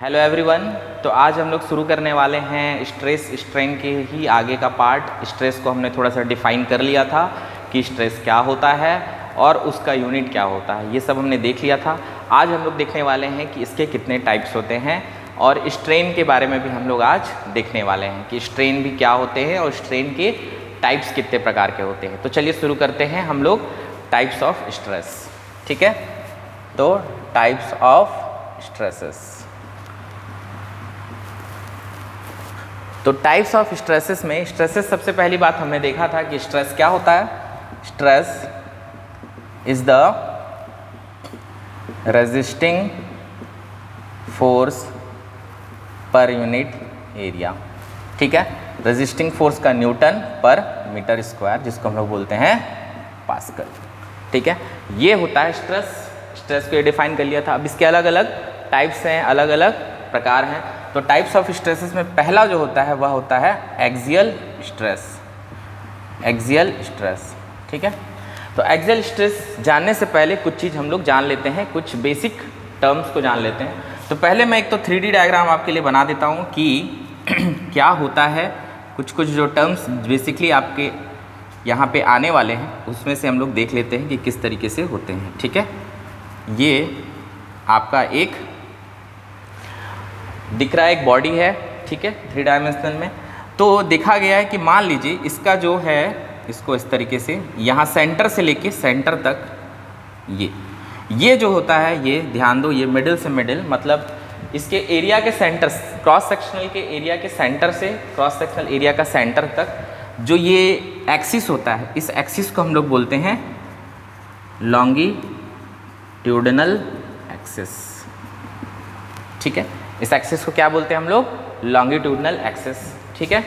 Hello everyone. तो आज हम लोग शुरू करने वाले हैं स्ट्रेस स्ट्रेन के ही आगे का पार्ट। स्ट्रेस को हमने थोड़ा सा डिफाइन कर लिया था कि स्ट्रेस क्या होता है और उसका यूनिट क्या होता है, ये सब हमने देख लिया था। आज हम लोग देखने वाले हैं कि इसके कितने टाइप्स होते हैं और स्ट्रेन के बारे में भी हम लोग आज देखने वाले हैं कि स्ट्रेन भी क्या होते हैं और स्ट्रेन के टाइप्स कितने प्रकार के होते हैं। तो चलिए शुरू करते हैं हम लोग टाइप्स ऑफ स्ट्रेस। ठीक है, तो टाइप्स ऑफ स्ट्रेसेस। तो टाइप्स ऑफ स्ट्रेसेस में स्ट्रेसेस सबसे पहली बात हमने देखा था कि स्ट्रेस क्या होता है। Stress is the resisting force per unit area. ठीक है, रेजिस्टिंग फोर्स का न्यूटन पर मीटर स्क्वायर, जिसको हम लोग बोलते हैं पास्कल। ठीक है, ये होता है स्ट्रेस। स्ट्रेस को ये डिफाइन कर लिया था। अब इसके अलग अलग टाइप्स हैं, अलग अलग प्रकार हैं। तो टाइप्स ऑफ स्ट्रेसेस में पहला जो होता है वह होता है एक्सियल स्ट्रेस। एक्सियल स्ट्रेस, ठीक है। तो एक्सियल स्ट्रेस जानने से पहले कुछ चीज़ हम लोग जान लेते हैं, कुछ बेसिक टर्म्स को जान लेते हैं। तो पहले मैं एक तो 3D डायग्राम आपके लिए बना देता हूँ कि क्या होता है। कुछ जो टर्म्स बेसिकली आपके यहाँ पे आने वाले हैं उसमें से हम लोग देख लेते हैं कि किस तरीके से होते हैं। ठीक है, ये आपका एक दिख रहा है, एक बॉडी है। ठीक है, 3 डायमेंशनल में। तो देखा गया है कि मान लीजिए इसका जो है, इसको इस तरीके से यहाँ सेंटर से लेके सेंटर तक ये जो होता है, ये ध्यान दो, ये मिडिल से मिडिल मतलब इसके एरिया के सेंटर, क्रॉस सेक्शनल के एरिया के सेंटर से क्रॉस सेक्शनल एरिया का सेंटर तक जो ये एक्सिस होता है, इस एक्सिस को हम लोग बोलते हैं लॉन्गिट्यूडिनल एक्सिस। ठीक है, इस एक्सिस को क्या बोलते हैं हम लोग? Longitudinal axis. ठीक है,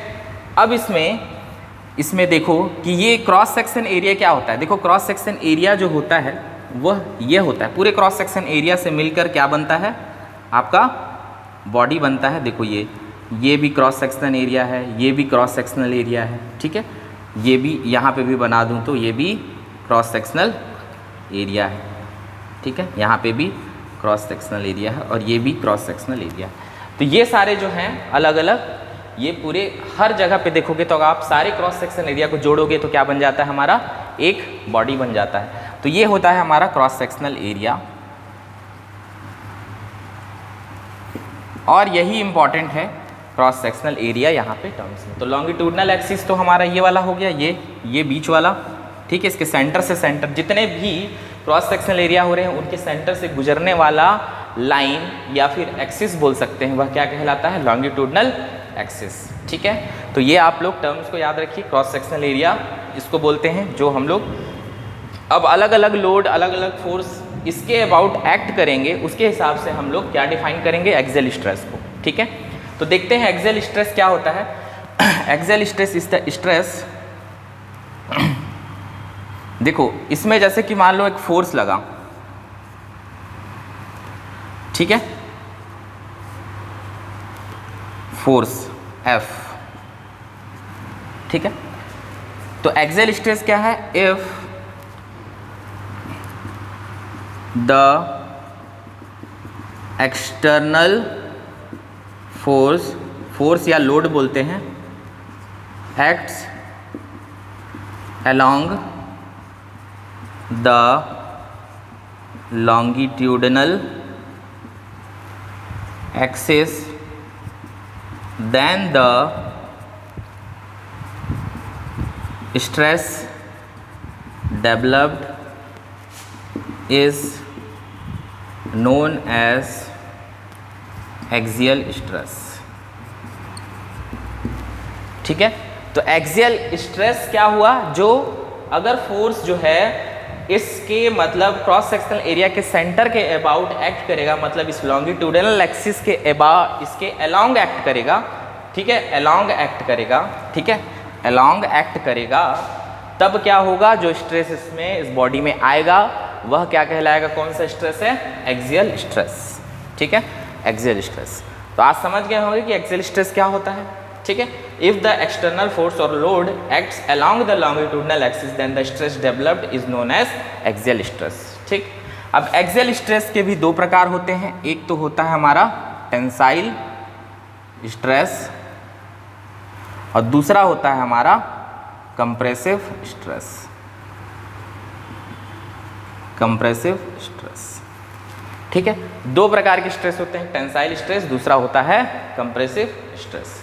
अब इसमें देखो कि ये क्रॉस सेक्शन एरिया क्या होता है। देखो क्रॉस सेक्शन एरिया जो होता है वह ये होता है, पूरे क्रॉस सेक्शन एरिया से मिलकर क्या बनता है, आपका बॉडी बनता है। देखो ये भी क्रॉस सेक्शन एरिया है, ये भी क्रॉस सेक्शनल एरिया है। ठीक है, ये भी यहाँ पे भी बना दूँ तो ये भी क्रॉस सेक्शनल एरिया है। ठीक है, यहाँ पे भी क्रॉस सेक्शनल एरिया है और ये भी क्रॉस सेक्शनल एरिया है। तो ये सारे जो हैं अलग अलग, ये पूरे हर जगह पे देखोगे तो अगर आप सारे क्रॉस सेक्शन एरिया को जोड़ोगे तो क्या बन जाता है, हमारा एक बॉडी बन जाता है। तो ये होता है हमारा क्रॉस सेक्शनल एरिया और यही इंपॉर्टेंट है क्रॉस सेक्शनल एरिया यहाँ पे टर्म्स में। तो लॉन्गिट्यूडिनल एक्सिस तो हमारा ये वाला हो गया, ये बीच वाला। ठीक है, इसके सेंटर से सेंटर जितने भी क्रॉस सेक्शनल एरिया हो रहे हैं उनके सेंटर से गुजरने वाला लाइन या फिर एक्सिस बोल सकते हैं, वह क्या कहलाता है? Longitudinal axis. ठीक है, तो ये आप लोग टर्म्स को याद रखिए। क्रॉस सेक्शनल एरिया इसको बोलते हैं जो हम लोग अब अलग अलग लोड, अलग अलग फोर्स इसके अबाउट एक्ट करेंगे, उसके हिसाब से हम लोग क्या डिफाइन करेंगे? एक्सियल स्ट्रेस को। ठीक है, तो देखते हैं एक्सियल स्ट्रेस क्या होता है। Axial stress is the stress, देखो इसमें जैसे कि मान लो एक फोर्स लगा, ठीक है, फोर्स F। ठीक है, तो एक्सियल स्ट्रेस क्या है? इफ द एक्सटर्नल फोर्स या लोड बोलते हैं, acts along the longitudinal axis, then the stress developed is known as axial stress। ठीक है, तो एक्सियल स्ट्रेस क्या हुआ? जो अगर फोर्स जो है इसके मतलब क्रॉस सेक्शनल एरिया के सेंटर के अबाउट एक्ट करेगा, मतलब इस लॉन्गिट्यूडिनल एक्सिस के अबाउट, इसके अलोंग एक्ट करेगा। ठीक है, अलोंग एक्ट करेगा। ठीक है, अलोंग एक्ट करेगा, तब क्या होगा? जो स्ट्रेस इसमें इस बॉडी में आएगा वह क्या कहलाएगा? कौन सा स्ट्रेस है? Axial stress. ठीक है, एक्सियल स्ट्रेस। तो आज समझ गए होंगे कि एक्सियल स्ट्रेस क्या होता है। ठीक है, इफ द एक्सटर्नल फोर्स और load acts along the longitudinal axis then the stress developed is known as axial stress. ठीक, अब एक्सियल स्ट्रेस के भी दो प्रकार होते हैं। एक तो होता है हमारा टेंसाइल स्ट्रेस और दूसरा होता है हमारा कंप्रेसिव स्ट्रेस। कंप्रेसिव स्ट्रेस, ठीक है। दो प्रकार के स्ट्रेस होते हैं, टेंसाइल स्ट्रेस, दूसरा होता है कंप्रेसिव स्ट्रेस,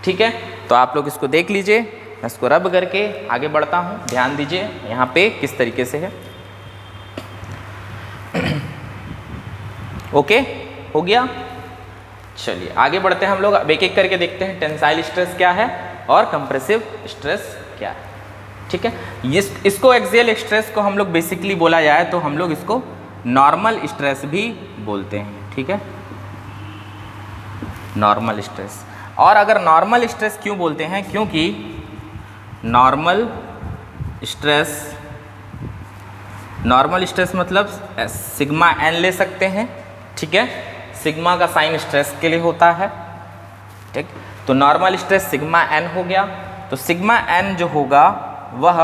ठीक है। तो आप लोग इसको देख लीजिए, मैं इसको रब करके आगे बढ़ता हूँ, ध्यान दीजिए यहाँ पे किस तरीके से है। ओके, हो गया। चलिए आगे बढ़ते हैं हम लोग, अब एक एक करके देखते हैं टेंसाइल स्ट्रेस क्या है और कंप्रेसिव स्ट्रेस क्या है, ठीक है। इसको एक्सियल स्ट्रेस को हम लोग बेसिकली बोला जाए तो हम लोग इसको नॉर्मल स्ट्रेस भी बोलते हैं, ठीक है, नॉर्मल स्ट्रेस। और अगर नॉर्मल स्ट्रेस क्यों बोलते हैं, क्योंकि नॉर्मल स्ट्रेस मतलब सिग्मा एन ले सकते हैं, ठीक है। सिग्मा का साइन स्ट्रेस के लिए होता है, ठीक। तो नॉर्मल स्ट्रेस सिग्मा एन हो गया। तो सिग्मा एन जो होगा वह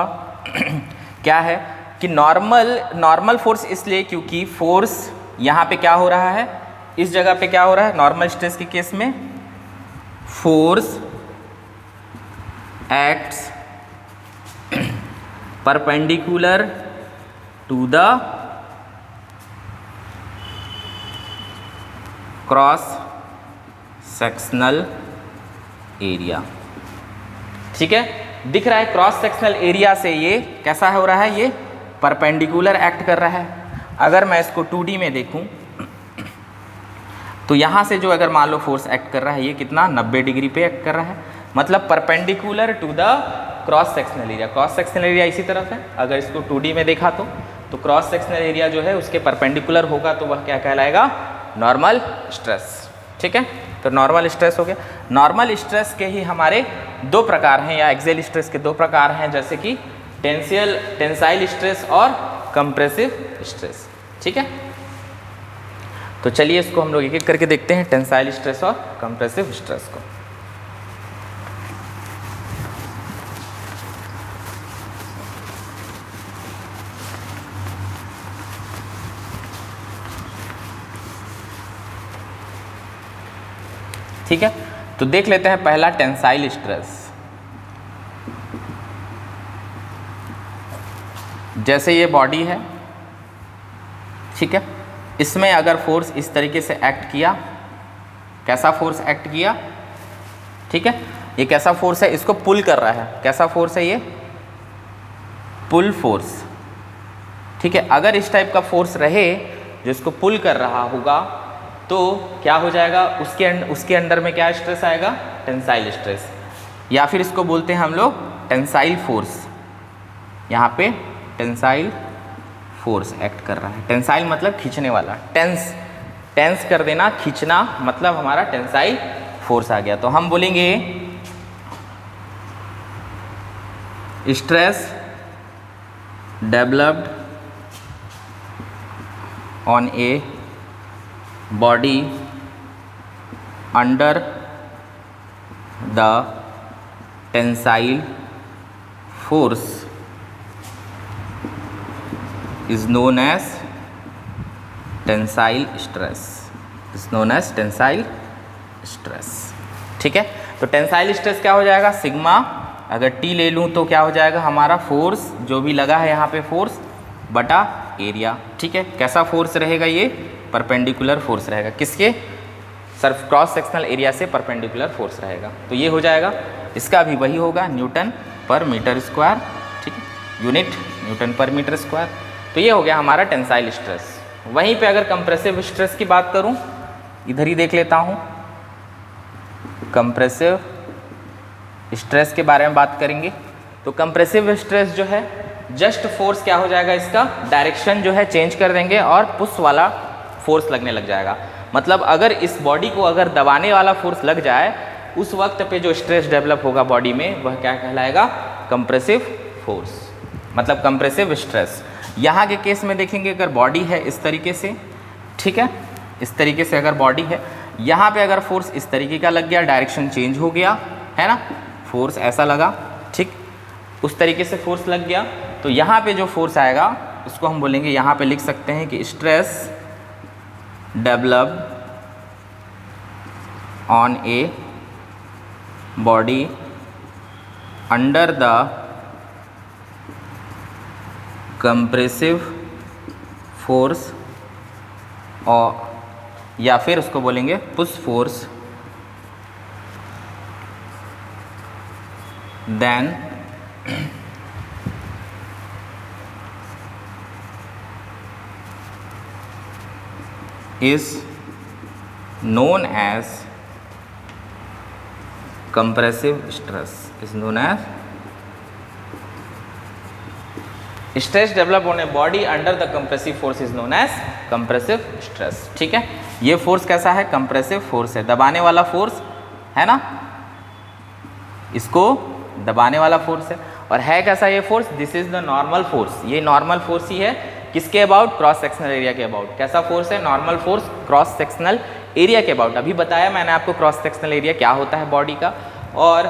क्या है कि नॉर्मल फोर्स इसलिए क्योंकि फोर्स यहाँ पे क्या हो रहा है, इस जगह पे क्या हो रहा है, नॉर्मल स्ट्रेस के केस में force acts perpendicular to the cross sectional area, ठीक है। दिख रहा है क्रॉस सेक्शनल एरिया से ये कैसा हो रहा है, ये परपेंडिकुलर एक्ट कर रहा है। अगर मैं इसको 2D में देखूं तो यहाँ से जो अगर मान लो फोर्स एक्ट कर रहा है, ये कितना 90 डिग्री पे एक्ट कर रहा है, मतलब perpendicular to the cross sectional area. Cross sectional area इसी तरफ है, अगर इसको 2D में देखा तो क्रॉस सेक्शनल एरिया जो है उसके परपेंडिकुलर होगा तो वह क्या कहलाएगा, नॉर्मल स्ट्रेस, ठीक है। तो नॉर्मल स्ट्रेस हो गया। नॉर्मल स्ट्रेस के ही हमारे दो प्रकार हैं, या एक्सियल स्ट्रेस के दो प्रकार हैं, जैसे कि टेंसाइल स्ट्रेस और कंप्रेसिव स्ट्रेस, ठीक है। तो चलिए इसको हम लोग एक एक करके देखते हैं, टेंसाइल स्ट्रेस और कंप्रेसिव स्ट्रेस को। ठीक है, तो देख लेते हैं पहला टेंसाइल स्ट्रेस। जैसे ये बॉडी है, ठीक है, इसमें अगर फोर्स इस तरीके से एक्ट किया, कैसा फोर्स एक्ट किया, ठीक है, ये कैसा फोर्स है, इसको पुल कर रहा है, कैसा फोर्स है ये, पुल फोर्स, ठीक है। अगर इस टाइप का फोर्स रहे जो इसको पुल कर रहा होगा तो क्या हो जाएगा, उसके अंडर में क्या स्ट्रेस आएगा, टेंसाइल स्ट्रेस, या फिर इसको बोलते हैं हम लोग टेंसाइल फोर्स। यहाँ पे टेंसाइल फोर्स एक्ट कर रहा है। टेंसाइल मतलब खींचने वाला, टेंस कर देना, खींचना, मतलब हमारा टेंसाइल फोर्स आ गया। तो हम बोलेंगे stress developed on A body under the tensile force is known as tensile stress, ठीक है। तो टेंसाइल स्ट्रेस क्या हो जाएगा, सिग्मा, अगर टी ले लूँ तो क्या हो जाएगा हमारा, फोर्स जो भी लगा है यहाँ पे फोर्स बटा एरिया, ठीक है। कैसा फोर्स रहेगा, ये परपेंडिकुलर फोर्स रहेगा, किसके, सिर्फ क्रॉस सेक्शनल एरिया से परपेंडिकुलर फोर्स रहेगा। तो ये हो जाएगा, इसका भी वही होगा, न्यूटन पर मीटर स्क्वायर, ठीक है, यूनिट न्यूटन पर मीटर स्क्वायर। तो ये हो गया हमारा टेंसाइल स्ट्रेस। वहीं पे अगर कंप्रेसिव स्ट्रेस की बात करूं, इधर ही देख लेता हूं, कंप्रेसिव स्ट्रेस के बारे में बात करेंगे। तो कंप्रेसिव स्ट्रेस जो है, जस्ट फोर्स क्या हो जाएगा, इसका डायरेक्शन जो है चेंज कर देंगे और पुश वाला फोर्स लगने लग जाएगा। मतलब अगर इस बॉडी को अगर दबाने वाला फोर्स लग जाए, उस वक्त पे जो स्ट्रेस डेवलप होगा बॉडी में, वह क्या कहलाएगा, कंप्रेसिव फोर्स, मतलब कंप्रेसिव स्ट्रेस। यहाँ के केस में देखेंगे, अगर बॉडी है इस तरीके से, ठीक है, इस तरीके से अगर बॉडी है, यहाँ पे अगर फोर्स इस तरीके का लग गया, डायरेक्शन चेंज हो गया, है ना, फोर्स ऐसा लगा, ठीक, उस तरीके से फोर्स लग गया, तो यहाँ पे जो फोर्स आएगा उसको हम बोलेंगे, यहाँ पे लिख सकते हैं कि stress developed on a body under the compressive force और या फिर उसको बोलेंगे push force then is known as compressive stress is known as stress develop होने body under the compressive force is known as compressive stress. ठीक है, ये force कैसा है? कंप्रेसिव फोर्स है, दबाने वाला फोर्स है ना, इसको दबाने वाला फोर्स है। और है कैसा ये force? This is the normal force, ये नॉर्मल फोर्स ही है। किसके अबाउट? क्रॉस सेक्शनल एरिया के अबाउट। कैसा फोर्स है? Normal force cross sectional area के अबाउट। अभी बताया मैंने आपको क्रॉस सेक्शनल एरिया क्या होता है बॉडी का, और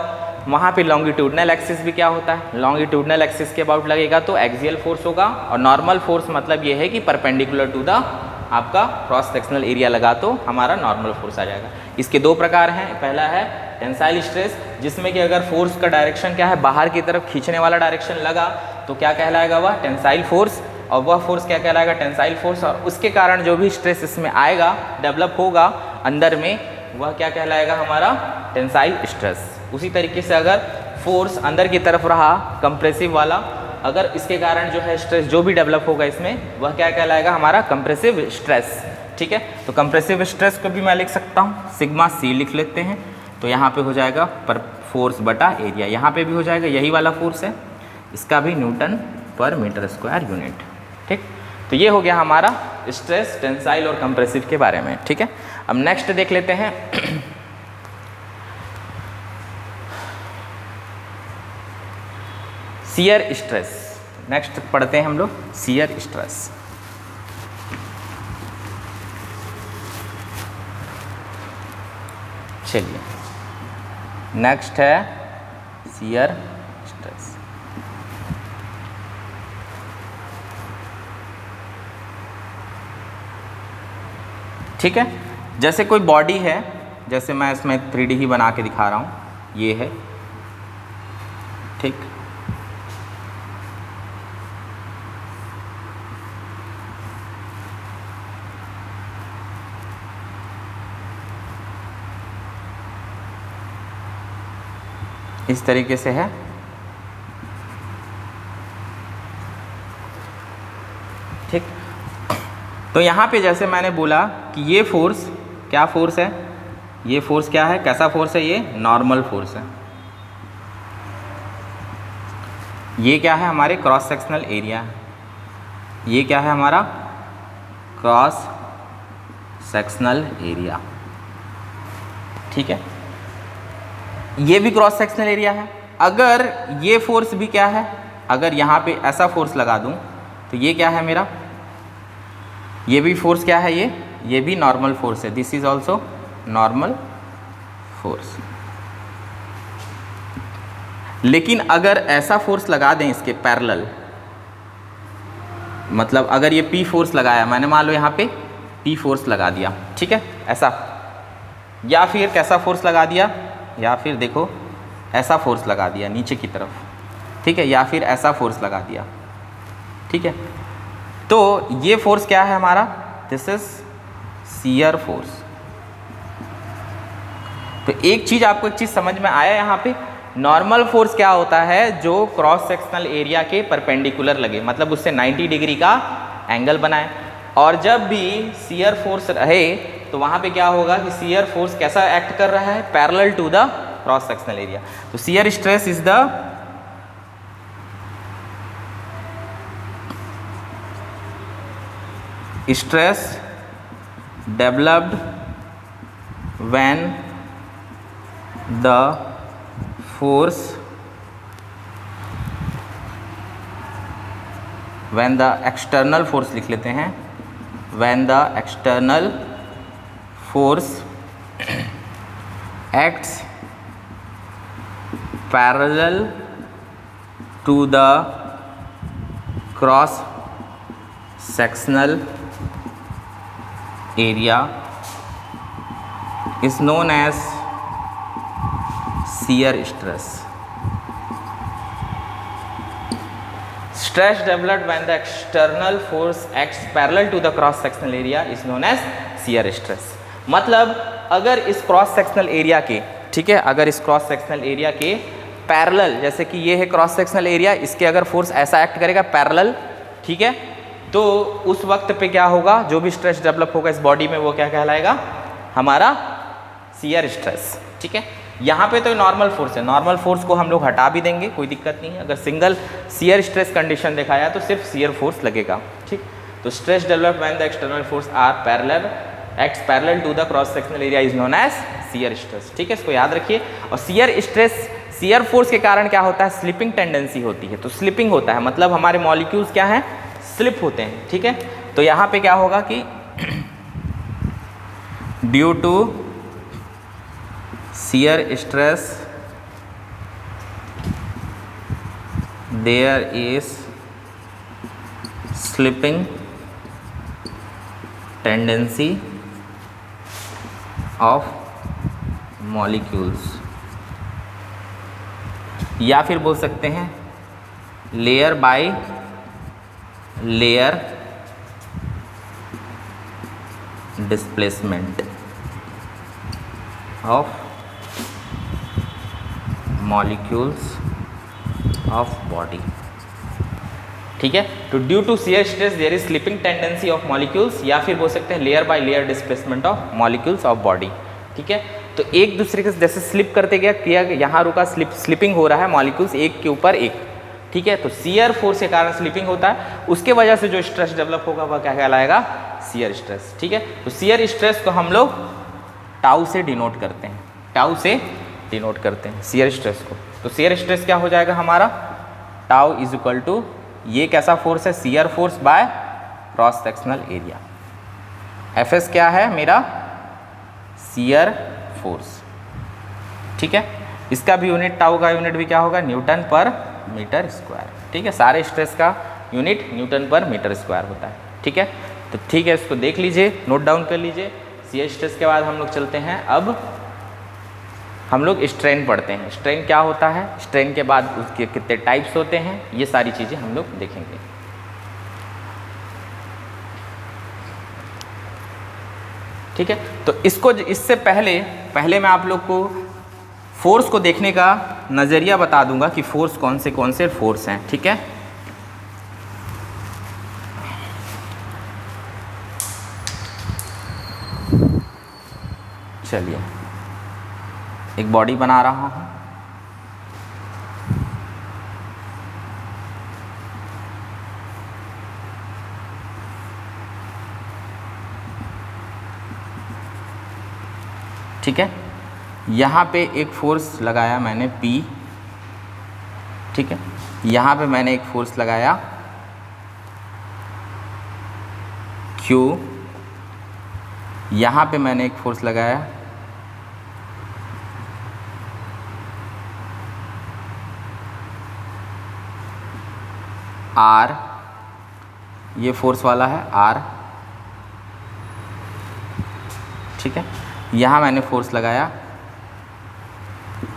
वहाँ पे लॉन्गिट्यूडनल एक्सिस भी क्या होता है, लॉन्गिट्यूडनल एक्सिस के अबाउट लगेगा तो एक्सियल फोर्स होगा, और नॉर्मल फोर्स मतलब ये है कि परपेंडिकुलर टू द आपका क्रॉस सेक्शनल एरिया लगा तो हमारा नॉर्मल फोर्स आ जाएगा। इसके दो प्रकार हैं, पहला है टेंसाइल स्ट्रेस, जिसमें कि अगर फोर्स का डायरेक्शन क्या है, बाहर की तरफ खींचने वाला डायरेक्शन लगा तो क्या कहलाएगा? वह टेंसाइल फोर्स। और वह फोर्स क्या कहलाएगा? Tensile force. और उसके कारण जो भी स्ट्रेस इसमें आएगा, डेवलप होगा अंदर में, वह क्या कहलाएगा? हमारा टेंसाइल स्ट्रेस। उसी तरीके से अगर फोर्स अंदर की तरफ रहा कंप्रेसिव वाला, अगर इसके कारण जो है स्ट्रेस जो भी डेवलप होगा इसमें, वह क्या कहलाएगा? हमारा कंप्रेसिव स्ट्रेस। ठीक है, तो कंप्रेसिव स्ट्रेस को भी मैं लिख सकता हूँ, सिग्मा सी लिख लेते हैं। तो यहाँ पे हो जाएगा पर फोर्स बटा एरिया, यहाँ पे भी हो जाएगा, यही वाला फोर्स है, इसका भी न्यूटन पर मीटर स्क्वायर यूनिट। ठीक, तो ये हो गया हमारा स्ट्रेस, टेंसाइल और कंप्रेसिव के बारे में। ठीक है, अब नेक्स्ट देख लेते हैं शियर स्ट्रेस। नेक्स्ट पढ़ते हैं हम लोग शियर स्ट्रेस। चलिए, नेक्स्ट है शियर स्ट्रेस। ठीक है, जैसे कोई बॉडी है, जैसे मैं इसमें 3D ही बना के दिखा रहा हूँ, ये है। ठीक, इस तरीके से है। ठीक, तो यहाँ पे जैसे मैंने बोला कि ये फोर्स क्या फोर्स है, ये फोर्स क्या है, कैसा फोर्स है? ये नॉर्मल फोर्स है। ये क्या है? हमारे क्रॉस सेक्शनल एरिया। ये क्या है? हमारा क्रॉस सेक्शनल एरिया। ठीक है, ये भी क्रॉस सेक्शनल एरिया है। अगर ये फोर्स भी क्या है, अगर यहाँ पे ऐसा फोर्स लगा दूँ तो ये क्या है मेरा? ये भी फोर्स क्या है? ये भी नॉर्मल फोर्स है। This is also normal force. लेकिन अगर ऐसा फोर्स लगा दें इसके पैरेलल, मतलब अगर ये P फोर्स लगाया मैंने, मान लो यहाँ पे P फोर्स लगा दिया, ठीक है, ऐसा, या फिर कैसा फोर्स लगा दिया, या फिर देखो ऐसा फोर्स लगा दिया नीचे की तरफ, ठीक है, या फिर ऐसा फोर्स लगा दिया। ठीक है, तो ये फोर्स क्या है हमारा? This is shear force. तो एक चीज़ आपको, एक चीज़ समझ में आया यहाँ पे, नॉर्मल फोर्स क्या होता है? जो क्रॉस सेक्शनल एरिया के परपेंडिकुलर लगे, मतलब उससे 90 डिग्री का एंगल बनाए। और जब भी शियर फोर्स रहे तो वहाँ पे क्या होगा कि शियर फोर्स कैसा एक्ट कर रहा है? Parallel to the cross sectional area. तो shear stress is the stress developed when the force, when the external force लिख लेते हैं, when the external force acts parallel to the cross sectional area is known as shear stress. Stress developed when the external force acts parallel to the cross sectional area is known as shear stress. मतलब अगर इस cross sectional area के, ठीक है, अगर इस cross sectional area के parallel, जैसे कि ये है क्रॉस सेक्शनल एरिया, इसके अगर फोर्स ऐसा एक्ट करेगा पैरेलल, ठीक है, तो उस वक्त पे क्या होगा, जो भी स्ट्रेस डेवलप होगा इस बॉडी में वो क्या कहलाएगा, हमारा शियर स्ट्रेस। ठीक है, यहाँ पे तो नॉर्मल फोर्स है, नॉर्मल फोर्स को हम लोग हटा भी देंगे, कोई दिक्कत नहीं है। अगर सिंगल शियर स्ट्रेस कंडीशन दिखाया तो सिर्फ शियर फोर्स लगेगा। ठीक, तो stress develop when the external force are parallel acts parallel to the cross sectional area is known as shear stress. ठीक है, इसको याद रखिए। और शियर स्ट्रेस, शियर फोर्स के कारण क्या होता है, स्लिपिंग टेंडेंसी होती है। तो स्लिपिंग होता है मतलब हमारे मॉलिक्यूल्स क्या हैं, स्लिप होते हैं। ठीक है, तो यहाँ पे क्या होगा कि due to shear stress there is slipping tendency of molecules, या फिर बोल सकते हैं layer by layer displacement of molecules of body. ठीक है, तो due to shear stress there is slipping tendency of molecules, या फिर बोल सकते हैं layer by layer displacement of molecules of body. ठीक है, तो एक दूसरे के जैसे स्लिप करते गया, किया यहाँ रुका, स्लिपिंग हो रहा है मॉलिक्यूल्स एक के ऊपर एक। ठीक है, तो शियर फोर्स के कारण स्लिपिंग होता है, उसके वजह से जो स्ट्रेस डेवलप होगा वह क्या कहलाएगा, शियर स्ट्रेस। ठीक है, तो शियर स्ट्रेस को हम लोग टाउ से डिनोट करते हैं, टाउ से डिनोट करते हैं शियर स्ट्रेस को। तो शियर स्ट्रेस क्या हो जाएगा हमारा, टाउ इज इक्वल टू, ये कैसा फोर्स है, shear force by cross sectional area. F S क्या है मेरा, शियर फोर्स। ठीक है, इसका भी यूनिट, टाउ का यूनिट भी क्या होगा, न्यूटन पर मीटर स्क्वायर। ठीक है, सारे स्ट्रेस का यूनिट न्यूटन पर मीटर स्क्वायर होता है। ठीक है, तो ठीक है, इसको देख लीजिए, नोट डाउन कर लीजिए। शियर स्ट्रेस के बाद हम लोग चलते हैं, अब हम लोग स्ट्रेन पढ़ते हैं। स्ट्रेन क्या होता है, स्ट्रेन के बाद उसके कितने टाइप्स होते हैं, ये सारी चीज़ें हम लोग देखेंगे। ठीक है, तो इसको, इससे पहले मैं आप लोग को फोर्स को देखने का नज़रिया बता दूंगा कि फोर्स कौन से फोर्स हैं। ठीक है, चलिए एक बॉडी बना रहा हूँ। ठीक है, यहाँ पे एक फोर्स लगाया मैंने P। ठीक है, यहाँ पे मैंने एक फोर्स लगाया Q, यहाँ पे मैंने एक फोर्स लगाया R, ये फोर्स वाला है R। ठीक है, यहाँ मैंने फोर्स लगाया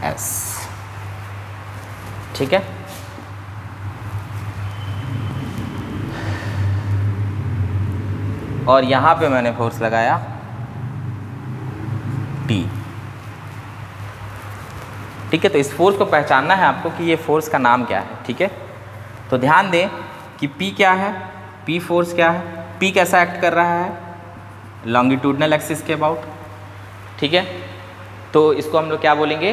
S। ठीक है, और यहाँ पे मैंने फोर्स लगाया T। ठीक है, तो इस फोर्स को पहचानना है आपको कि ये फोर्स का नाम क्या है। ठीक है, तो ध्यान दें कि P क्या है, P फोर्स क्या है, P कैसा एक्ट कर रहा है, लॉन्गिट्यूडनल एक्सिस के अबाउट। ठीक है, तो इसको हम लोग क्या बोलेंगे,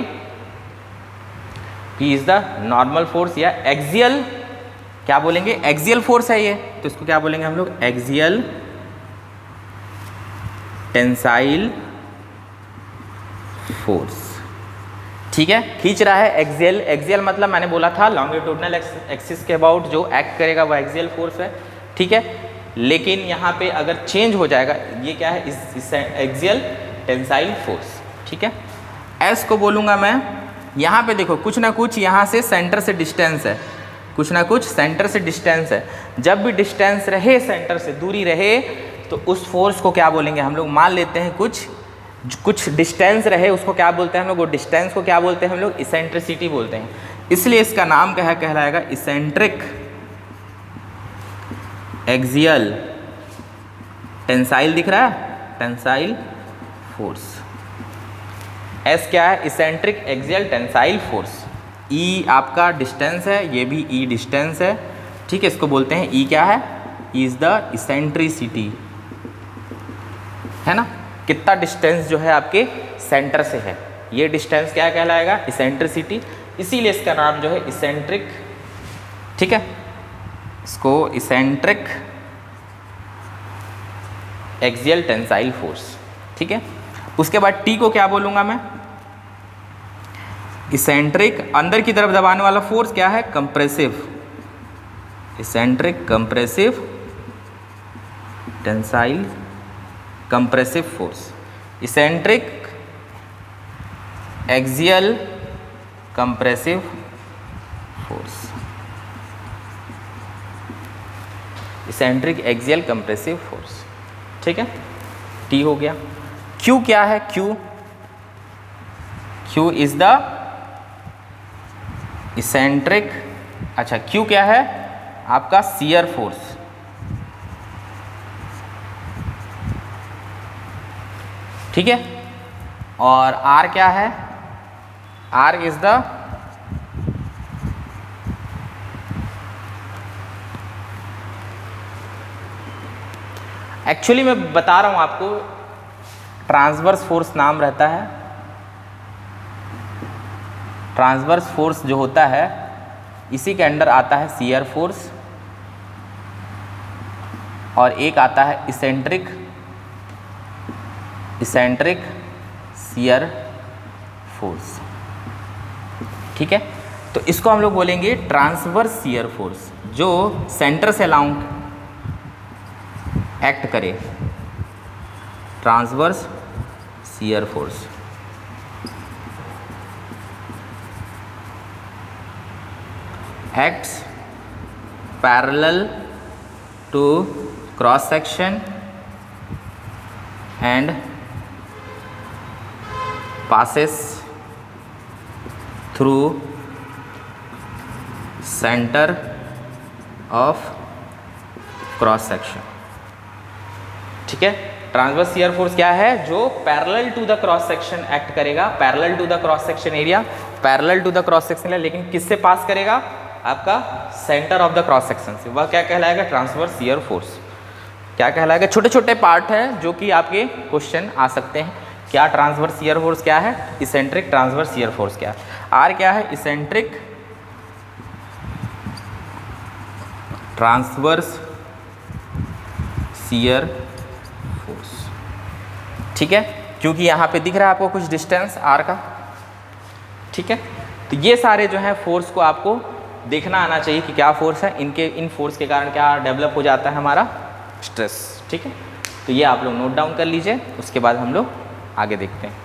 P is the normal force, या एक्सियल, क्या बोलेंगे, एक्सियल फोर्स है ये, तो इसको क्या बोलेंगे हम लोग, एक्सियल टेंसाइल फोर्स। ठीक है, खींच रहा है एक्सियल, एक्सियल मतलब मैंने बोला था लॉन्गिट्यूडनल एक्सिस के अबाउट जो एक्ट करेगा वह एक्सियल फोर्स है। ठीक है, लेकिन यहाँ पे अगर चेंज हो जाएगा, ये क्या है, इस एक्सियल टेंसाइल फोर्स। ठीक है, एस को बोलूँगा मैं, यहाँ पे देखो कुछ ना कुछ यहाँ से सेंटर से डिस्टेंस है, कुछ ना कुछ सेंटर से डिस्टेंस है। जब भी डिस्टेंस रहे, सेंटर से दूरी रहे, तो उस फोर्स को क्या बोलेंगे हम लोग, मान लेते हैं कुछ कुछ डिस्टेंस रहे उसको क्या बोलते हैं हम लोग, वो डिस्टेंस को क्या बोलते हैं हम लोग, इसेंट्रिसिटी बोलते हैं। इसलिए इसका नाम क्या है, कहलाएगा इसेंट्रिक एक्सियल टेंसाइल। दिख रहा है, टेंसाइल फोर्स। एस क्या है, इसेंट्रिक एक्सियल टेंसाइल फोर्स। ई आपका डिस्टेंस है, ये भी ई डिस्टेंस है, ठीक है। इसको बोलते हैं ई क्या है, ई इज द इसेंट्रिसिटी, है ना। कितना डिस्टेंस जो है आपके सेंटर से है, ये डिस्टेंस क्या कहलाएगा, इसेंट्रिसिटी। इसीलिए इसका नाम जो है इसेंट्रिक, ठीक है। इसको इसेंट्रिक एक्सियल टेंसाइल फोर्स, ठीक है। उसके बाद टी को क्या बोलूँगा मैं, इसेंट्रिक अंदर की तरफ दबाने वाला फोर्स क्या है, compressive, eccentric compressive tensile compressive force. Eccentric axial compressive force, eccentric axial compressive force, ठीक है। टी हो गया। क्यू क्या है, Q, Q is the eccentric, अच्छा क्यू क्या है आपका, शियर फोर्स, ठीक है। और आर क्या है, आर इज द एक्चुअली मैं बता रहा हूं आपको, ट्रांसवर्स फोर्स नाम रहता है। ट्रांसवर्स फोर्स जो होता है इसी के अंडर आता है शियर फोर्स, और एक आता है इसेंट्रिक, इसेंट्रिक शियर फोर्स, ठीक है। तो इसको हम लोग बोलेंगे ट्रांसवर्स शियर फोर्स, जो सेंटर से अलाउंग एक्ट करे, transverse shear force. acts parallel to cross section and passes through center of cross section, ठीक है। ट्रांसवर्स शियर फोर्स क्या है, जो parallel to the cross section act करेगा, parallel to the cross section area, parallel to the cross section area, लेकिन किससे पास करेगा, आपका centre of the cross section से। वह क्या कहलाएगा, ट्रांसवर्स शियर फोर्स। क्या कहलाएगा, छोटे छोटे पार्ट हैं जो कि आपके क्वेश्चन आ सकते हैं। क्या ट्रांसवर्स शियर फोर्स क्या है, इसेंट्रिक ट्रांसवर्स शियर फोर्स क्या है। आर क्या है, इसेंट्रिक ट्रांसवर्स शियर फोर्स, ठीक है। क्योंकि यहाँ पे दिख रहा है आपको कुछ डिस्टेंस आर का, ठीक है। तो ये सारे जो है फोर्स को आपको देखना आना चाहिए कि क्या फोर्स है, इनके इन फोर्स के कारण क्या डेवलप हो जाता है हमारा स्ट्रेस, ठीक है। तो ये आप लोग नोट डाउन कर लीजिए, उसके बाद हम लोग आगे देखते हैं।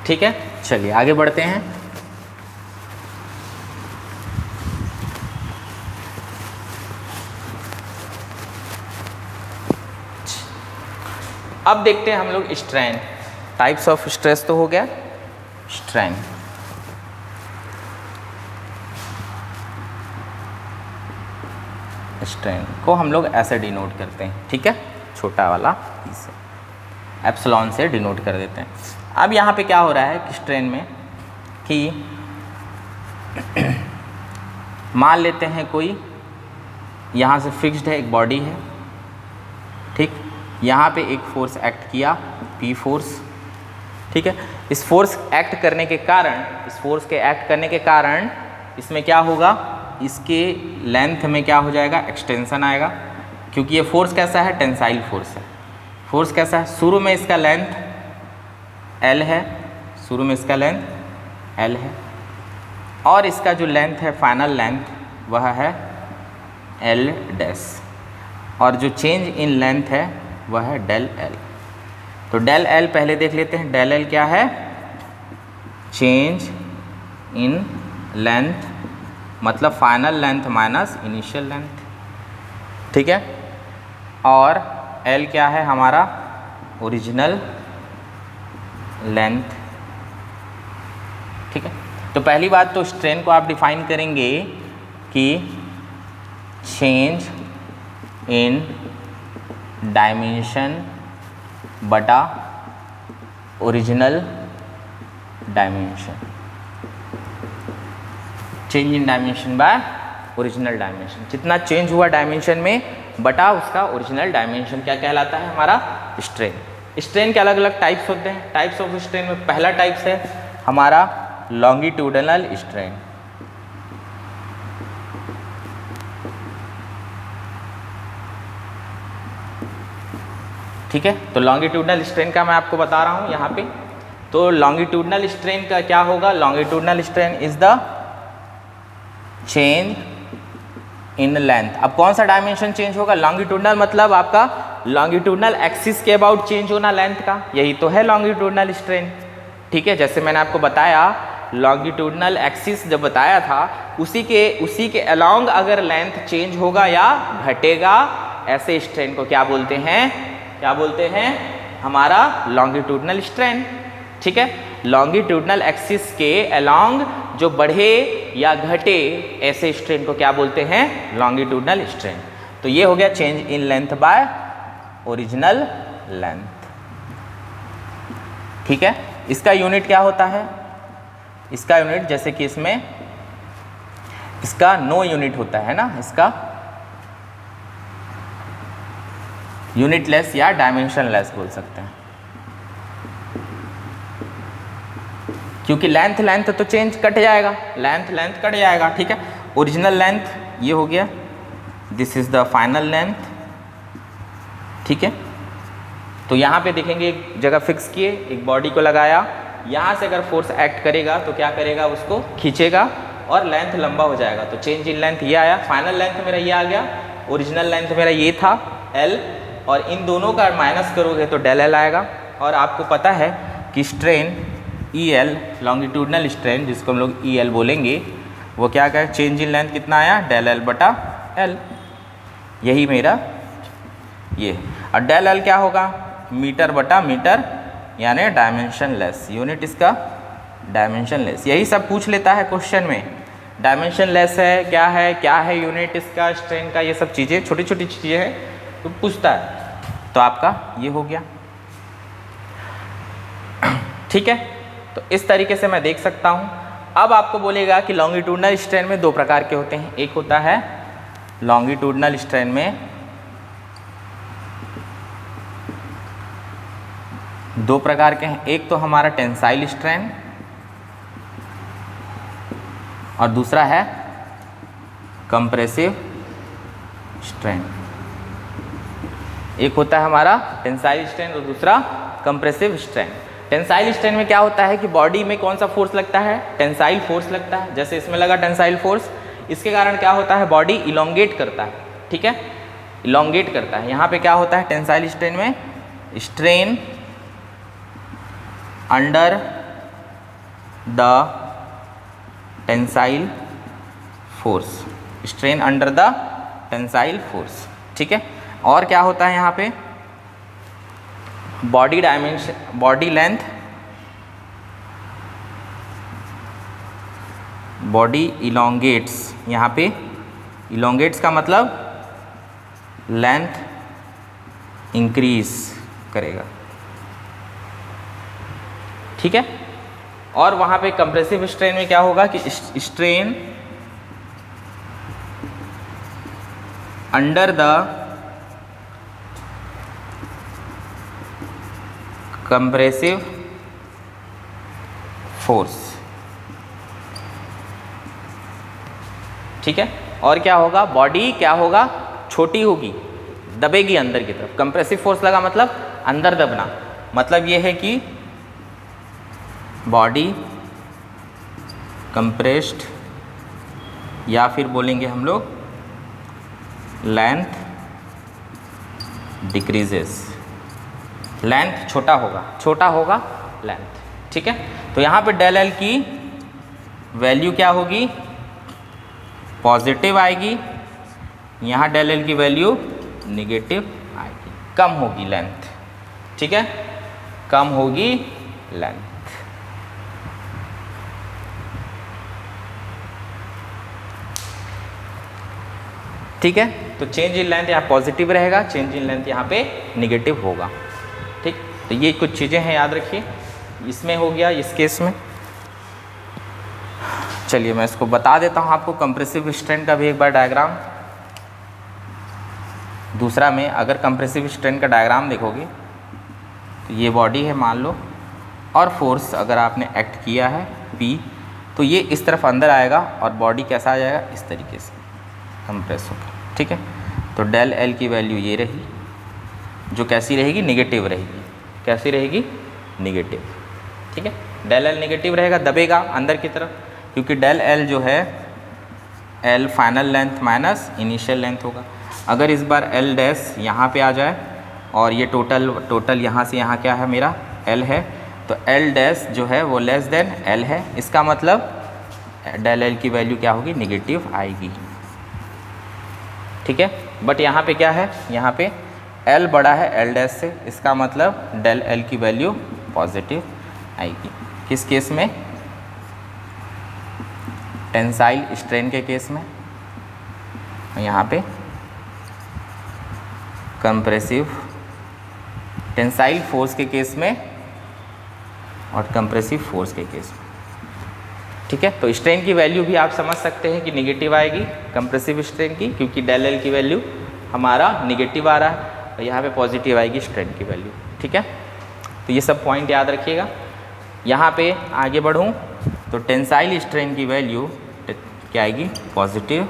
ठीक है, चलिए आगे बढ़ते हैं। अब देखते हैं हम लोग स्ट्रेन, टाइप्स ऑफ स्ट्रेस तो हो गया, स्ट्रेन। स्ट्रेन को हम लोग ऐसे डिनोट करते हैं, ठीक है, छोटा वाला इसे एप्सिलॉन से डिनोट कर देते हैं। अब यहाँ पे क्या हो रहा है कि स्ट्रेन में कि मान लेते हैं कोई यहाँ से फिक्स्ड है, एक बॉडी है, ठीक। यहाँ पे एक फोर्स एक्ट किया, पी फोर्स, ठीक है। इस फोर्स एक्ट करने के कारण, इस फोर्स के एक्ट करने के कारण इसमें क्या होगा, इसके लेंथ में क्या हो जाएगा, एक्सटेंशन आएगा। क्योंकि ये फोर्स कैसा है, टेंसाइल फोर्स है। फोर्स कैसा है, शुरू में इसका लेंथ एल है, शुरू में इसका लेंथ एल है, और इसका जो लेंथ है, फाइनल लेंथ, वह है एल डैश, और जो चेंज इन लेंथ है वह है डेल एल, तो डेल एल पहले देख लेते हैं। डेल एल क्या है? चेंज इन लेंथ, मतलब final length minus initial length, ठीक है। और एल क्या है हमारा? ओरिजिनल लेंथ, ठीक है। तो पहली बात तो स्ट्रेन को आप डिफाइन करेंगे कि चेंज इन डायमेंशन बटा original dimension, change in dimension by original dimension, जितना चेंज हुआ डायमेंशन में बटा उसका ओरिजिनल डायमेंशन, क्या कहलाता है? हमारा स्ट्रेन। स्ट्रेन के अलग अलग टाइप्स होते हैं। टाइप्स ऑफ स्ट्रेन में पहला टाइप्स है हमारा लॉन्गिट्यूडनल स्ट्रेन, ठीक है। तो लॉन्गिट्यूडनल स्ट्रेन का मैं आपको बता रहा हूँ यहाँ पे। तो लॉन्गिट्यूडनल स्ट्रेन का क्या होगा? Longitudinal strain is the change in length. अब कौन सा डायमेंशन चेंज होगा? लॉन्गिट्यूडनल मतलब आपका लॉन्गिट्यूडनल एक्सिस के अबाउट चेंज होना लेंथ का, यही तो है लॉन्गिट्यूडनल स्ट्रेन, ठीक है। जैसे मैंने आपको बताया लॉन्गिट्यूडनल एक्सिस जब बताया था, उसी के अलोंग अगर लेंथ चेंज होगा या घटेगा, ऐसे स्ट्रेन को क्या बोलते हैं? क्या बोलते हैं? हमारा लॉन्गिट्यूडनल स्ट्रेन, ठीक है। लॉन्गिट्यूडनल एक्सिस के अलोंग जो बढ़े या घटे, ऐसे स्ट्रेन को क्या बोलते हैं? Longitudinal strain. तो ये हो गया change in length bye original length, ठीक है। इसका यूनिट क्या होता है? इसका यूनिट जैसे कि इसमें इसका नो यूनिट होता है ना, इसका यूनिट लेस या डायमेंशन लेस बोल सकते हैं, क्योंकि लेंथ तो चेंज कट जाएगा, लेंथ कट जाएगा, ठीक है। ओरिजिनल लेंथ ये हो गया, this is the final length, ठीक है। तो यहाँ पे देखेंगे एक जगह फिक्स किए, एक बॉडी को लगाया, यहाँ से अगर फोर्स एक्ट करेगा तो क्या करेगा? उसको खींचेगा और लेंथ लंबा हो जाएगा। तो चेंज इन लेंथ ये आया, फाइनल लेंथ मेरा ये आ गया, ओरिजिनल लेंथ मेरा ये था एल, और इन दोनों का माइनस करोगे तो डेल एल आएगा। और आपको पता है कि strain E L, longitudinal strain जिसको हम लोग ई एल बोलेंगे, वो क्या कहे? चेंज इन लेंथ कितना आया? डेल एल बटा एल, यही मेरा ये। और डेल एल क्या होगा? मीटर बटा मीटर, यानी डायमेंशन लेस, यूनिट इसका डायमेंशन लेस। यही सब पूछ लेता है क्वेश्चन में, डायमेंशन लेस है क्या है यूनिट इसका स्ट्रेन का, ये सब चीज़ें छोटी छोटी चीज़ें हैं तो पूछता है। तो आपका ये हो गया, ठीक है। तो इस तरीके से मैं देख सकता हूँ। अब आपको बोलेगा कि लॉन्गिट्यूडनल स्ट्रेन में दो प्रकार के होते हैं। एक होता है लॉन्गिट्यूडनल स्ट्रेन में दो प्रकार के हैं, एक तो हमारा टेंसाइल स्ट्रेन और दूसरा है कंप्रेसिव स्ट्रेन। एक होता है हमारा टेंसाइल स्ट्रेन और दूसरा कंप्रेसिव स्ट्रेन। टेंसाइल स्ट्रेन में क्या होता है कि बॉडी में कौन सा फोर्स लगता है? टेंसाइल फोर्स लगता है। जैसे इसमें लगा टेंसाइल फोर्स, इसके कारण क्या होता है? बॉडी इलोंगेट करता है, ठीक है, इलोंगेट करता है। यहाँ पे क्या होता है टेंसाइल स्ट्रेन में? Strain under the tensile force, strain under the tensile force, ठीक है। और क्या होता है यहाँ पे? Body dimension, body length, body elongates. यहाँ पे इलोंगेट्स का मतलब लेंथ इंक्रीज करेगा, ठीक है। और वहाँ पे कंप्रेसिव स्ट्रेन में क्या होगा कि strain under the compressive force, ठीक है। और क्या होगा? बॉडी क्या होगा? छोटी होगी, दबेगी अंदर की तरफ। कंप्रेसिव फोर्स लगा मतलब अंदर दबना, मतलब ये है कि बॉडी कंप्रेस्ड, या फिर बोलेंगे हम लोग लेंथ डिक्रीजेस, लेंथ छोटा होगा लेंथ, ठीक है। तो यहाँ पे डेल एल की वैल्यू क्या होगी, पॉजिटिव आएगी, यहाँ डेल एल की वैल्यू निगेटिव आएगी, कम होगी लेंथ, ठीक है, कम होगी लेंथ। ठीक है, तो चेंज इन लेंथ यहाँ पॉजिटिव रहेगा, चेंज इन लेंथ यहाँ पे निगेटिव होगा, ठीक। तो ये कुछ चीज़ें हैं, याद रखिए। इसमें हो गया, इस केस में। चलिए मैं इसको बता देता हूँ आपको, कंप्रेसिव स्ट्रेन का भी एक बार डायग्राम। दूसरा में अगर कंप्रेसिव स्ट्रेन का डायग्राम देखोगे तो ये बॉडी है मान लो, और फोर्स अगर आपने एक्ट किया है P, तो ये इस तरफ अंदर आएगा और बॉडी कैसा आ जाएगा, इस तरीके से कंप्रेस होकर, ठीक है। तो डेल एल की वैल्यू ये रही, जो कैसी रहेगी, निगेटिव रहेगी। कैसी रहेगी, निगेटिव, ठीक है। डेल एल निगेटिव रहेगा, दबेगा अंदर की तरफ, क्योंकि डेल एल जो है L final length minus initial length होगा। अगर इस बार एल डैश यहाँ पे आ जाए और ये टोटल यहाँ से यहाँ क्या है मेरा एल है, तो एल डैश जो है वो लेस देन एल है, इसका मतलब डेल एल की वैल्यू क्या होगी, निगेटिव आएगी, ठीक है। बट यहाँ पे क्या है, यहाँ पे एल बड़ा है एल डैश से, इसका मतलब डेल एल की वैल्यू पॉजिटिव आएगी। किस केस में, टेंसाइल स्ट्रेन के केस में, यहाँ पे कंप्रेसिव टेंसाइल फोर्स के केस में और कंप्रेसिव फोर्स के केस में, ठीक है। तो स्ट्रेन की वैल्यू भी आप समझ सकते हैं कि निगेटिव आएगी कंप्रेसिव स्ट्रेन की, क्योंकि डेल एल की वैल्यू हमारा निगेटिव आ रहा है, और यहाँ पे पॉजिटिव आएगी स्ट्रेन की वैल्यू, ठीक है। तो ये सब पॉइंट याद रखिएगा। यहाँ पे आगे बढ़ूँ तो टेंसाइल स्ट्रेन की वैल्यू क्या आएगी, पॉजिटिव,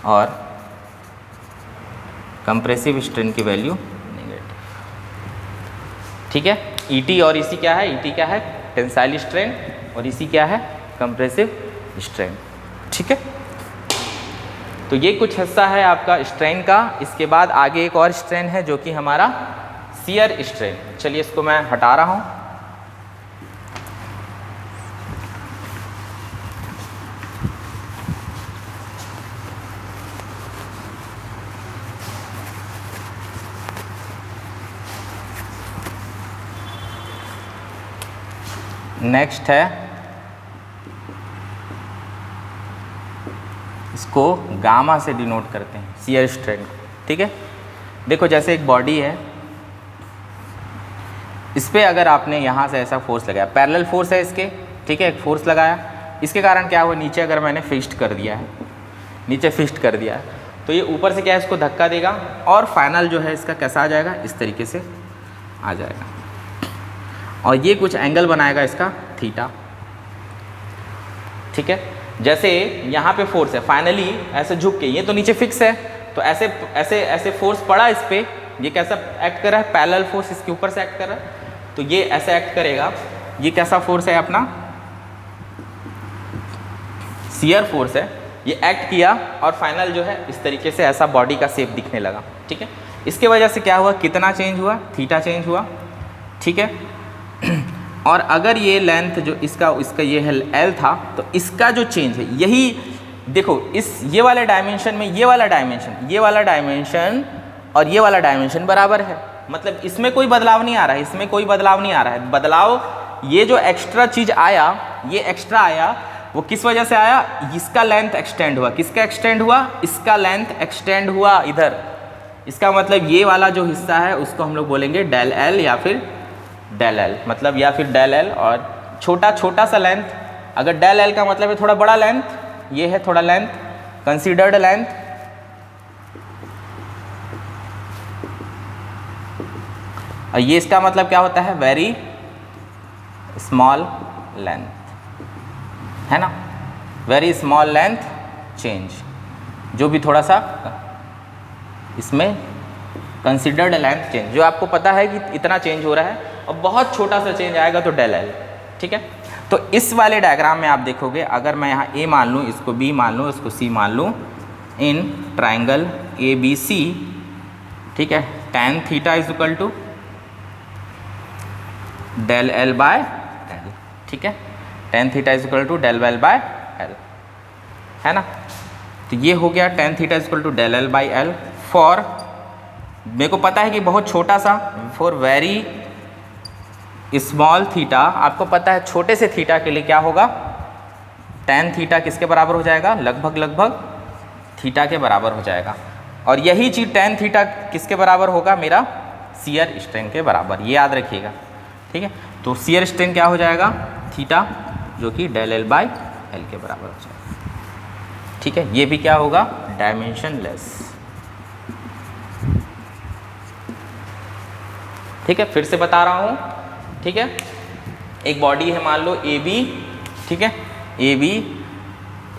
और कंप्रेसिव स्ट्रेन की वैल्यू नेगेटिव, ठीक है। ईटी और इसी क्या है, ईटी क्या है, टेंसाइल स्ट्रेन, और इसी क्या है, कंप्रेसिव स्ट्रेन, ठीक है। तो ये कुछ हिस्सा है आपका स्ट्रेन का। इसके बाद आगे एक और स्ट्रेन है जो कि हमारा शियर स्ट्रेन। चलिए इसको मैं हटा रहा हूँ। नेक्स्ट है, इसको गामा से डिनोट करते हैं, शियर स्ट्रेन, ठीक है। देखो जैसे एक बॉडी है, इस पर अगर आपने यहाँ से ऐसा फोर्स लगाया, पैरेलल फोर्स है इसके, ठीक है, एक फोर्स लगाया, इसके कारण क्या हुआ, नीचे अगर मैंने फिक्स्ड कर दिया है, नीचे फिक्स्ड कर दिया है, तो ये ऊपर से क्या है, इसको धक्का देगा, और फाइनल जो है इसका कैसा आ जाएगा, इस तरीके से आ जाएगा, और ये कुछ एंगल बनाएगा इसका थीटा, ठीक है। जैसे यहाँ पे फोर्स है, फाइनली ऐसे झुक के, ये तो नीचे फिक्स है, तो ऐसे ऐसे ऐसे फोर्स पड़ा इस पे, ये कैसा एक्ट कर रहा है, पैरेलल फोर्स इसके ऊपर से एक्ट कर रहा है, तो ये ऐसे एक्ट करेगा। ये कैसा फोर्स है अपना, शियर फोर्स है, ये एक्ट किया और फाइनल जो है इस तरीके से ऐसा बॉडी का शेप दिखने लगा, ठीक है। इसके वजह से क्या हुआ, कितना चेंज हुआ, थीटा चेंज हुआ, ठीक है। और अगर ये लेंथ जो इसका ये है एल था, तो इसका जो चेंज है, यही देखो इस ये वाले डायमेंशन में ये वाला डायमेंशन, ये वाला डायमेंशन और ये वाला डायमेंशन बराबर है, मतलब इसमें कोई बदलाव नहीं आ रहा है, इसमें कोई बदलाव नहीं आ रहा है। बदलाव ये जो एक्स्ट्रा चीज़ आया, ये एक्स्ट्रा आया, वो किस वजह से आया, इसका लेंथ एक्सटेंड हुआ, किसका एक्सटेंड हुआ, इसका लेंथ एक्सटेंड हुआ इधर। इसका मतलब ये वाला जो हिस्सा है उसको हम लोग बोलेंगे डेल एल या फिर डेल एल, मतलब या फिर डेल एल, और छोटा सा लेंथ, अगर डेल एल का मतलब है थोड़ा बड़ा लेंथ, ये है थोड़ा लेंथ, कंसीडर्ड लेंथ, और ये इसका मतलब क्या होता है, वेरी स्मॉल लेंथ, है ना, वेरी स्मॉल लेंथ चेंज, जो भी थोड़ा सा इसमें कंसीडर्ड लेंथ चेंज, जो आपको पता है कि इतना चेंज हो रहा है, और बहुत छोटा सा चेंज आएगा तो डेल एल, ठीक है। तो इस वाले डायग्राम में आप देखोगे, अगर मैं यहाँ ए मान लूँ, इसको बी मान लूँ, इसको सी मान लूँ, in triangle A B C, ठीक है, tan theta is equal to del L by L, ठीक है, tan theta is equal to del L by L, है ना। तो ये हो गया tan theta is equal to del L by L for, मेरे को पता है कि बहुत छोटा सा, फॉर वेरी स्मॉल थीटा, आपको पता है छोटे से थीटा के लिए क्या होगा, टेन थीटा किसके बराबर हो जाएगा, लगभग थीटा के बराबर हो जाएगा। और यही चीज़ टेन थीटा किसके बराबर होगा, मेरा शियर स्ट्रेन के बराबर, ये याद रखिएगा, ठीक है। तो शियर स्ट्रेन क्या हो जाएगा, थीटा, जो कि डेल एल बाई एल के बराबर हो जाएगा, ठीक है। ये भी क्या होगा, डायमेंशन लेस, ठीक है। फिर से बता रहा हूँ, ठीक है। एक बॉडी है, मान लो ए बी, ठीक है, ए बी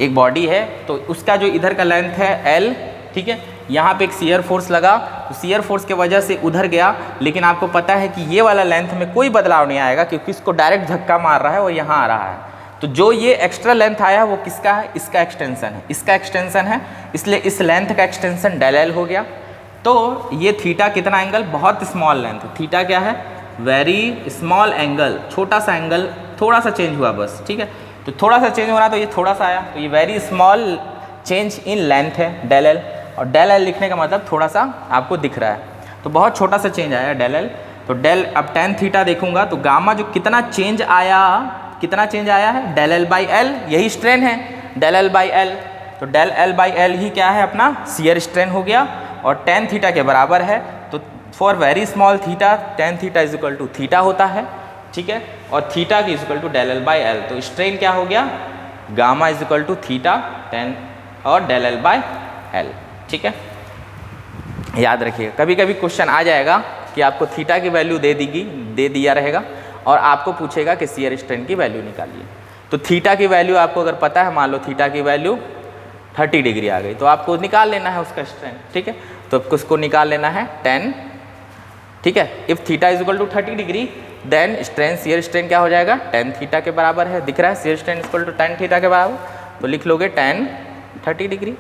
एक बॉडी है, तो उसका जो इधर का लेंथ है एल, ठीक है, यहाँ पे एक शियर फोर्स लगा, तो शियर फोर्स के वजह से उधर गया, लेकिन आपको पता है कि ये वाला लेंथ में कोई बदलाव नहीं आएगा क्योंकि इसको डायरेक्ट धक्का मार रहा है और यहाँ आ रहा है। तो जो ये एक्स्ट्रा लेंथ आया है वो किसका है, इसका एक्सटेंशन है, इसका एक्सटेंशन है, इसलिए इस लेंथ का एक्सटेंशन डेल एल हो गया। तो ये थीटा कितना एंगल, बहुत स्मॉल लेंथ, थीटा क्या है, वेरी स्मॉल एंगल, छोटा सा एंगल, थोड़ा सा चेंज हुआ बस, ठीक है। तो थोड़ा सा चेंज हो रहा, तो ये थोड़ा सा आया, तो ये very small change in length है डेल एल, और डेल एल लिखने का मतलब थोड़ा सा आपको दिख रहा है, तो बहुत छोटा सा चेंज आया डेल एल। तो डेल, अब टेन थीटा देखूंगा तो गामा जो कितना चेंज आया, कितना चेंज आया है, डेल एल बाई एल, यही स्ट्रेन है डेल एल बाई एल, तो डेल एल बाई एल ही क्या है अपना शियर स्ट्रेन हो गया, और टेन थीटा के बराबर है। तो for very small theta tan theta is equal to theta होता है, ठीक है, और थीटा की is equal to del L by L, तो स्ट्रेन क्या हो गया, gamma is equal to theta tan और डेल एल बाई एल, ठीक है। याद रखिए, कभी कभी क्वेश्चन आ जाएगा कि आपको थीटा की वैल्यू दे दिया रहेगा और आपको पूछेगा कि शियर स्ट्रेन की वैल्यू निकालिए। तो थीटा की वैल्यू आपको अगर पता है, मान लो थीटा की वैल्यू 30 डिग्री आ गई, तो आपको निकाल लेना है उसका स्ट्रेन, ठीक है। तो उसको निकाल लेना है 10, ठीक है। If theta is equal to 30 degree then strain, shear strain क्या हो जाएगा, 10 थीटा के बराबर है, दिख रहा है, shear strain equal to 10 theta के बराबर, तो लिख लोगे 10 30 डिग्री,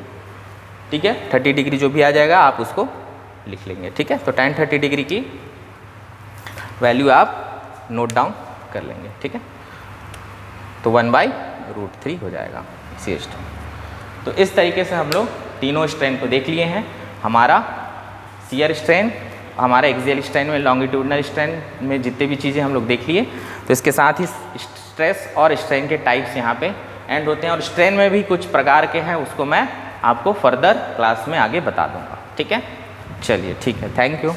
ठीक है। 30 डिग्री जो भी आ जाएगा आप उसको लिख लेंगे, ठीक है। तो 10 30 डिग्री की वैल्यू आप नोट डाउन कर लेंगे, ठीक है। तो 1/√3 हो जाएगा शियर स्ट्रेन। तो इस तरीके से हम लोग तीनों स्ट्रेन को देख लिए हैं, हमारा शियर स्ट्रेन, हमारा एक्सियल स्ट्रेन में, लॉन्गिट्यूडनल स्ट्रेन में जितने भी चीज़ें हम लोग देख लिए। तो इसके साथ ही स्ट्रेस और स्ट्रेन के टाइप्स यहाँ पे एंड होते हैं, और स्ट्रेन में भी कुछ प्रकार के हैं, उसको मैं आपको फर्दर क्लास में आगे बता दूंगा, ठीक है। चलिए ठीक है, थैंक यू।